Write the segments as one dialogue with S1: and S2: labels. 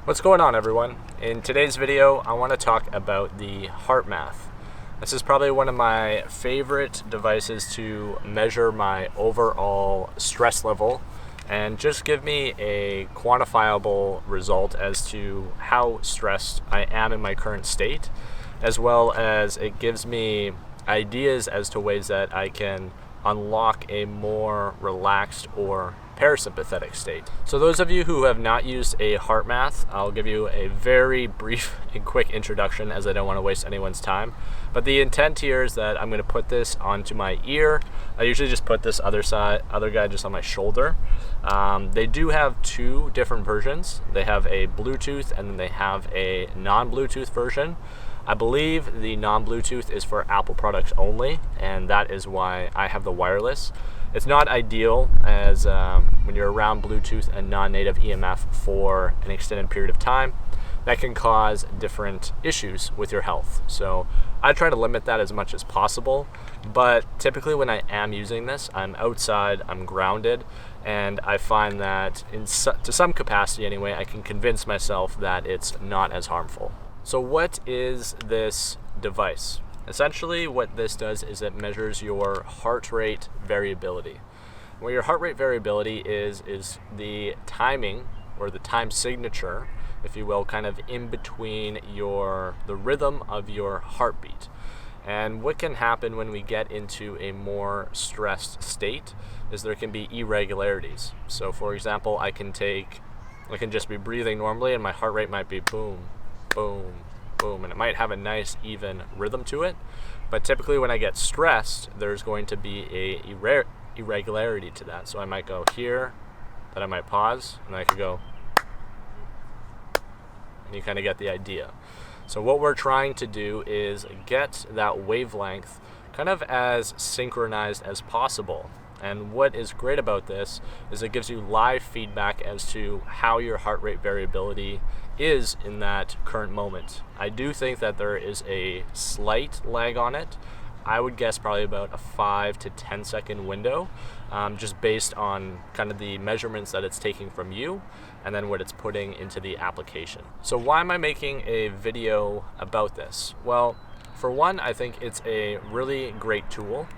S1: What's going on, everyone? In today's video, I want to talk about the HeartMath. This is probably one of my favorite devices to measure my overall stress level and just give me a quantifiable result as to how stressed I am in my current state, as well as it gives me ideas as to ways that I can unlock a more relaxed or parasympathetic state. So those of you who have not used a HeartMath, I'll give you a very brief and quick introduction as I don't want to waste anyone's time. But the intent here is that I'm going to put this onto my ear. I usually just put this other guy just on my shoulder. They do have two different versions. They have a Bluetooth and then they have a non-Bluetooth version. I believe the non-Bluetooth is for Apple products only, and that is why I have the wireless. It's not ideal as when you're around Bluetooth and non-native EMF for an extended period of time. That can cause different issues with your health. So I try to limit that as much as possible, but typically when I am using this, I'm outside, I'm grounded, and I find that to some capacity anyway, I can convince myself that it's not as harmful. So what is this device? Essentially what this does is it measures your heart rate variability. What your heart rate variability is the timing or the time signature, if you will, kind of in between the rhythm of your heartbeat. And what can happen when we get into a more stressed state is there can be irregularities. So for example, I can just be breathing normally and my heart rate might be boom, boom, boom, and it might have a nice even rhythm to it. But typically when I get stressed, there's going to be a irregularity to that. So I might go here, then I might pause, and I could go, and you kind of get the idea. So what we're trying to do is get that wavelength kind of as synchronized as possible. And what is great about this is it gives you live feedback as to how your heart rate variability is in that current moment. I do think that there is a slight lag on it. I would guess probably about a 5 to 10 second window, just based on kind of the measurements that it's taking from you and then what it's putting into the application. So why am I making a video about this? Well, for one, I think it's a really great tool,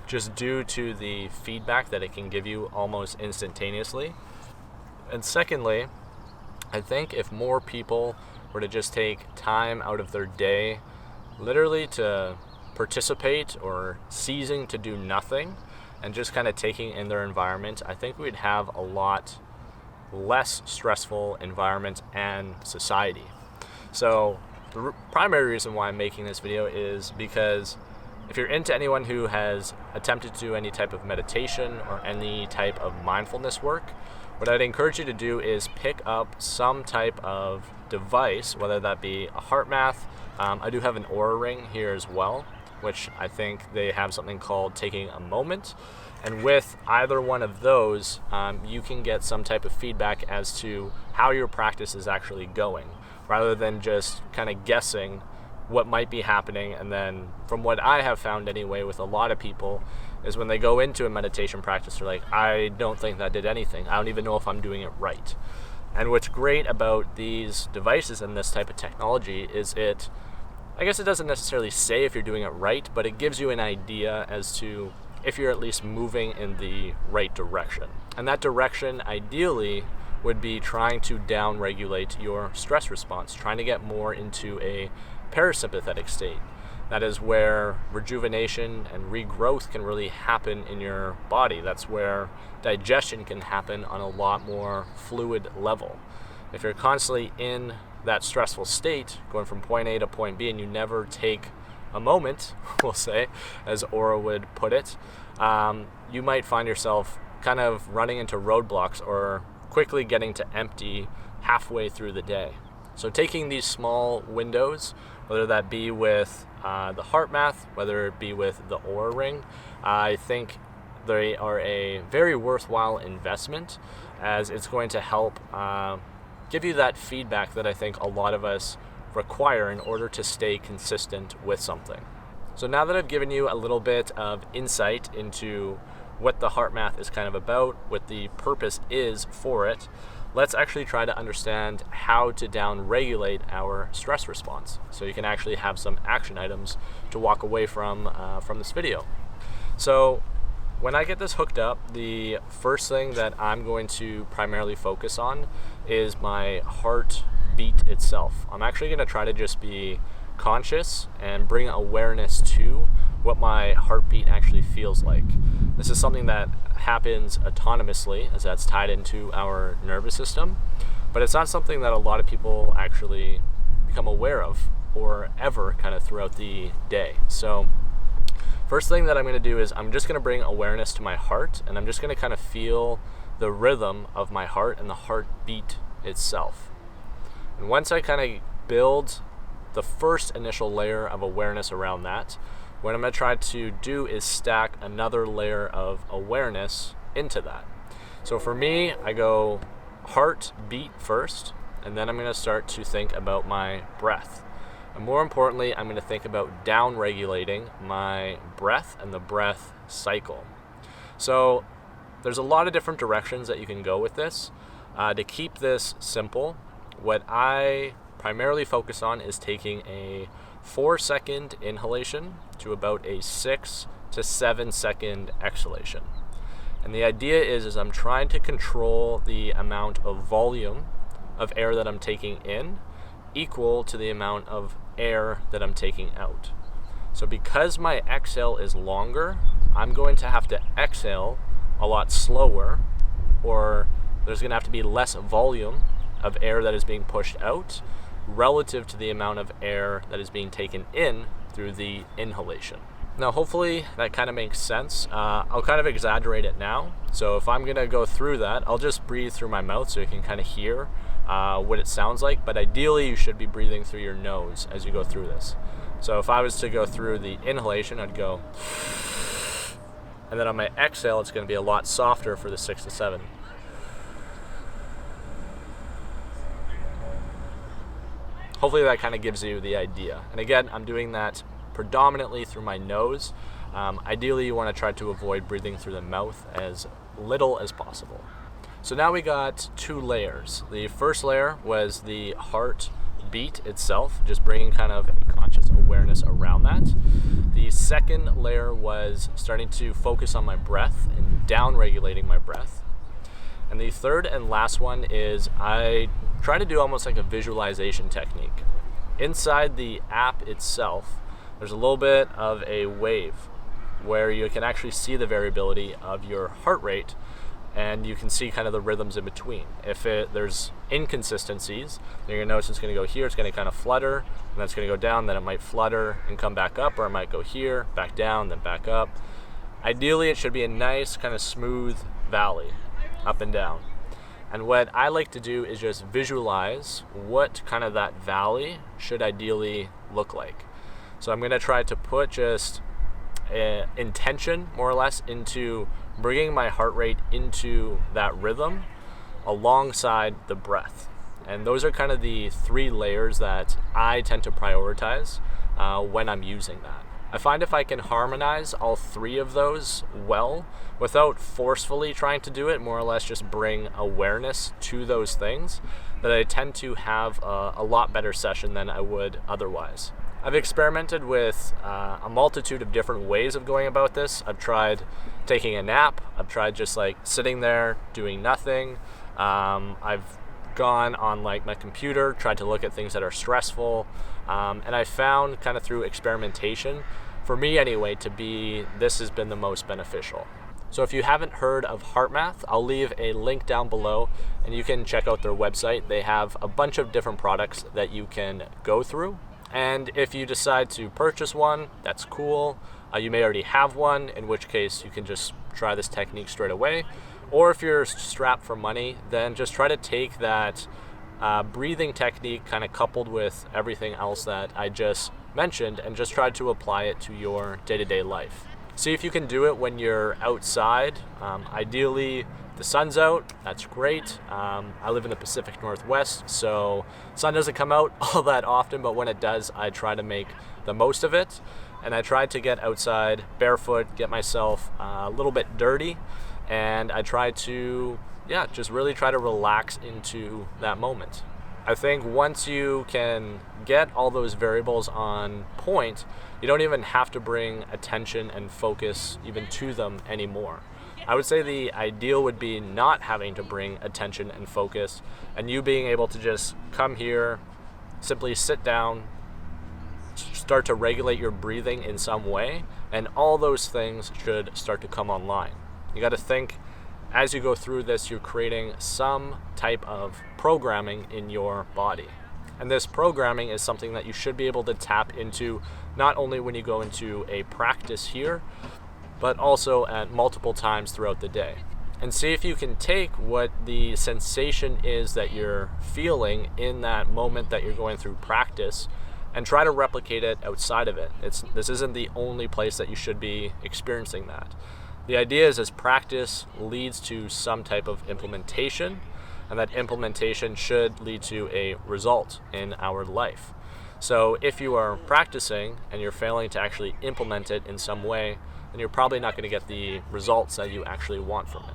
S1: just due to the feedback that it can give you almost instantaneously. And secondly, I think if more people were to just take time out of their day, literally to participate or ceasing to do nothing and just kind of taking in their environment, I think we'd have a lot less stressful environment and society. So the primary reason why I'm making this video is because if you're into anyone who has attempted to do any type of meditation or any type of mindfulness work, what I'd encourage you to do is pick up some type of device, whether that be a HeartMath. I do have an Oura ring here as well, which I think they have something called taking a moment. And with either one of those, you can get some type of feedback as to how your practice is actually going, rather than just kind of guessing what might be happening. And then from what I have found anyway with a lot of people is when they go into a meditation practice, they're like, I don't think that did anything. I don't even know if I'm doing it right. And what's great about these devices and this type of technology is I guess it doesn't necessarily say if you're doing it right, but it gives you an idea as to if you're at least moving in the right direction. And that direction ideally would be trying to down-regulate your stress response, trying to get more into a parasympathetic state. That is where rejuvenation and regrowth can really happen in your body. That's where digestion can happen on a lot more fluid level. If you're constantly in that stressful state, going from point A to point B, and you never take a moment, we'll say, as Oura would put it, you might find yourself kind of running into roadblocks or quickly getting to empty halfway through the day. So taking these small windows, whether that be with the HeartMath, whether it be with the Oura ring, I think they are a very worthwhile investment, as it's going to help give you that feedback that I think a lot of us require in order to stay consistent with something. So now that I've given you a little bit of insight into what the HeartMath is kind of about, what the purpose is for it, let's actually try to understand how to down-regulate our stress response, so you can actually have some action items to walk away from this video. So when I get this hooked up, the first thing that I'm going to primarily focus on is my heartbeat itself. I'm actually going to try to just be conscious and bring awareness to what my heartbeat actually feels like. This is something that happens autonomously, as that's tied into our nervous system, but it's not something that a lot of people actually become aware of or ever kind of throughout the day. So first thing that I'm going to do is I'm just going to bring awareness to my heart, and I'm just going to kind of feel the rhythm of my heart and the heartbeat itself. And once I kind of build the first initial layer of awareness around that, what I'm going to try to do is stack another layer of awareness into that. So for me, I go heartbeat first, and then I'm going to start to think about my breath. And more importantly, I'm going to think about down-regulating my breath and the breath cycle. So there's a lot of different directions that you can go with this. To keep this simple, what I primarily focus on is taking a 4-second inhalation to about a 6 to 7-second exhalation. And the idea is I'm trying to control the amount of volume of air that I'm taking in equal to the amount of air that I'm taking out. So because my exhale is longer, I'm going to have to exhale a lot slower, or there's going to have to be less volume of air that is being pushed out relative to the amount of air that is being taken in through the inhalation. Now hopefully that kind of makes sense. I'll kind of exaggerate it now. So if I'm going to go through that, I'll just breathe through my mouth so you can kind of hear what it sounds like, but ideally you should be breathing through your nose as you go through this. So if I was to go through the inhalation, I'd go, and then on my exhale it's going to be a lot softer for the 6 to 7. Hopefully that kind of gives you the idea. And again, I'm doing that predominantly through my nose. Ideally, you want to try to avoid breathing through the mouth as little as possible. So now we got 2 layers. The first layer was the heartbeat itself, just bringing kind of a conscious awareness around that. The second layer was starting to focus on my breath and down-regulating my breath. And the third and last one is I try to do almost like a visualization technique. Inside the app itself, there's a little bit of a wave where you can actually see the variability of your heart rate, and you can see kind of the rhythms in between. If there's inconsistencies, then you're going to notice it's going to go here, it's going to kind of flutter, and then it's going to go down, then it might flutter and come back up, or it might go here, back down, then back up. Ideally, it should be a nice kind of smooth valley, up and down. And what I like to do is just visualize what kind of that valley should ideally look like. So I'm going to try to put just intention, more or less, into bringing my heart rate into that rhythm alongside the breath. And those are kind of the 3 layers that I tend to prioritize when I'm using that. I find if I can harmonize all 3 of those well, without forcefully trying to do it, more or less just bring awareness to those things, that I tend to have a lot better session than I would otherwise. I've experimented with a multitude of different ways of going about this. I've tried taking a nap. I've tried just like sitting there doing nothing. I've gone on like my computer, tried to look at things that are stressful, and I found kind of through experimentation, for me anyway, this has been the most beneficial. So if you haven't heard of HeartMath, I'll leave a link down below and you can check out their website. They have a bunch of different products that you can go through. And if you decide to purchase one, that's cool. You may already have one, in which case you can just try this technique straight away. Or if you're strapped for money, then just try to take that breathing technique kind of coupled with everything else that I just mentioned and just try to apply it to your day-to-day life. See if you can do it when you're outside. Ideally, the sun's out, that's great. I live in the Pacific Northwest, so sun doesn't come out all that often, but when it does, I try to make the most of it. And I try to get outside barefoot, get myself a little bit dirty, and I try to yeah, just really try to relax into that moment. I think once you can get all those variables on point, you don't even have to bring attention and focus even to them anymore. I would say the ideal would be not having to bring attention and focus, and you being able to just come here, simply sit down, start to regulate your breathing in some way, and all those things should start to come online. You got to think, as you go through this, you're creating some type of programming in your body. And this programming is something that you should be able to tap into not only when you go into a practice here, but also at multiple times throughout the day. And see if you can take what the sensation is that you're feeling in that moment that you're going through practice and try to replicate it outside of it. This isn't the only place that you should be experiencing that. The idea is as practice leads to some type of implementation, and that implementation should lead to a result in our life. So if you are practicing and you're failing to actually implement it in some way, then you're probably not going to get the results that you actually want from it.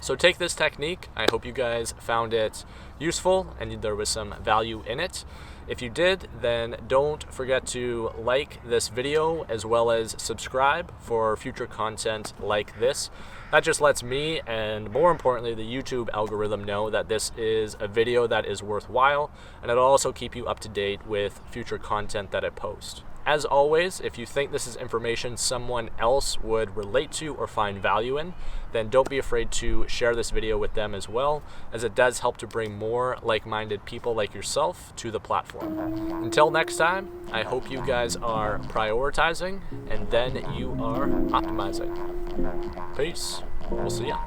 S1: So take this technique. I hope you guys found it useful and there was some value in it. If you did, then don't forget to like this video as well as subscribe for future content like this. That just lets me, and more importantly, the YouTube algorithm know that this is a video that is worthwhile, and it'll also keep you up to date with future content that I post. As always, if you think this is information someone else would relate to or find value in, then don't be afraid to share this video with them as well, as it does help to bring more like-minded people like yourself to the platform. Until next time, I hope you guys are prioritizing and then you are optimizing. Peace. We'll see ya.